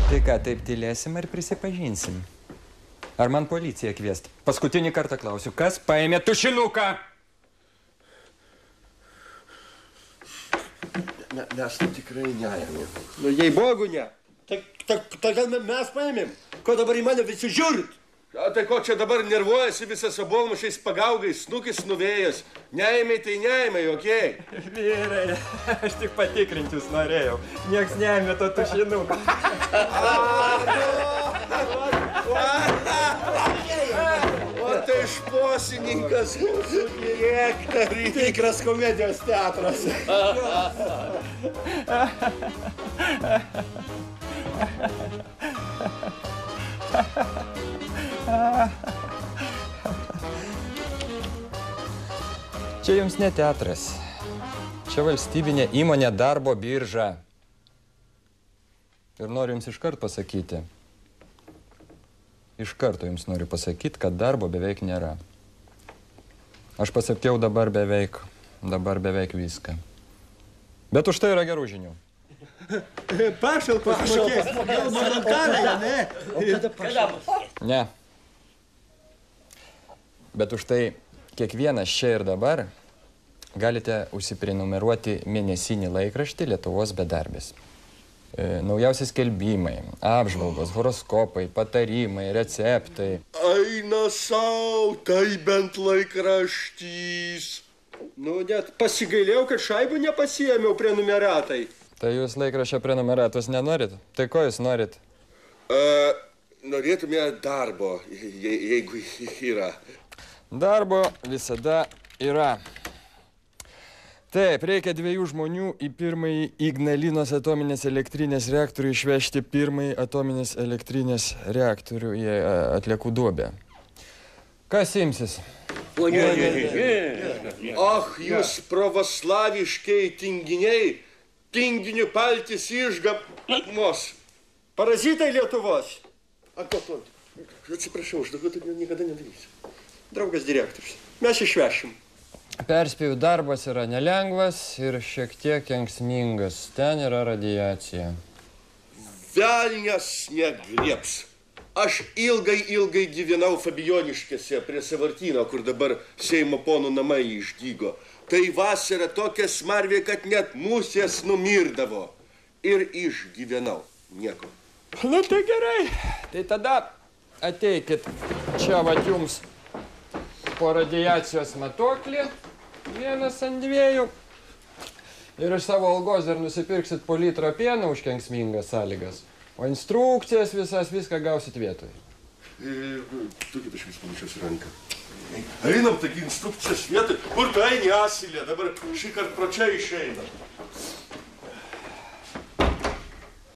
Tai ką, taip tylėsim ar prisipažinsim? Ar man policiją kviest? Paskutinį kartą klausiu, kas paėmė tušinuką? Mes tai tikrai neėmėm. Nu, jei Bogu ne, tai gal mes paėmėm? Ko dabar į mane visi žiūrit? Tai ko čia dabar nervuojasi visas obolmušiais pagaugais, snukis nuvėjęs? Neėmė, tai neėmė, okei? Vyrai, aš tik patikrintis norėjau. Nieks neėmė to tušinuką. O tai šposininkas mūsų direktorius. Tikras komedijos teatras. Čia jums ne teatras. Čia valstybinė įmonė Darbo birža. Ir noriu jums iškart pasakyti. Iš karto jums noriu pasakyti, kad darbo beveik nėra. Aš pasakiau dabar beveik viską. Bet už tai yra gerų žinių. Pašalpas mokės. Gal monotarija, ne? Ne. Bet už tai kiekvienas čia ir dabar galite užsiprenumeruoti mėnesinį laikraštį Lietuvos bedarbis. Naujausi skelbimai, apžvalgos, horoskopai, patarimai, receptai. Eina sau, tai bent laikraštys. Nu, net pasigailėjau, kad šaibų nepasiėmiau prenumeratai. Tai jūs laikraščio prenumeratos nenorit? Tai ko jūs norit? Norėtume darbo, jeigu yra. Darbo visada yra. Taip, reikia 2 žmonių į pirmąjį Ignalinos atominės elektrinės reaktorių išvežti pirmąjį atominės elektrinės reaktorių į atliekų duobę. Kas imsis? Ach, jūs pravoslaviškiai tinginiai, tinginių paltis išgamos. Parazitai Lietuvos. Atsiprašau, aš daugiau taip niekada nedarysiu. Draugas direktorius, mes išvešim. Perspėjau, darbas yra nelengvas ir šiek tiek kenksmingas. Ten yra radiacija. Velnias negriebs. Aš ilgai gyvenau Fabijoniškėse prie Sąvartyno, kur dabar Seimo ponų namai išdygo. Tai vasara tokia smarvė, kad net musės numirdavo. Ir išgyvenau. Nieko. Na tai gerai. Tai tada ateikit čia vat jums po radiacijos matuoklį, 1 ant 2. Ir iš savo algos dar nusipirksit po litrą pieno už kenksmingas sąlygas. O instrukcijas viską gausit vietoj. Tukit aš vis panašios ranką. Einam, taigi instrukcijas vietoj. Kur tu eini, asilė? Dabar šį kartą pro čia išeina.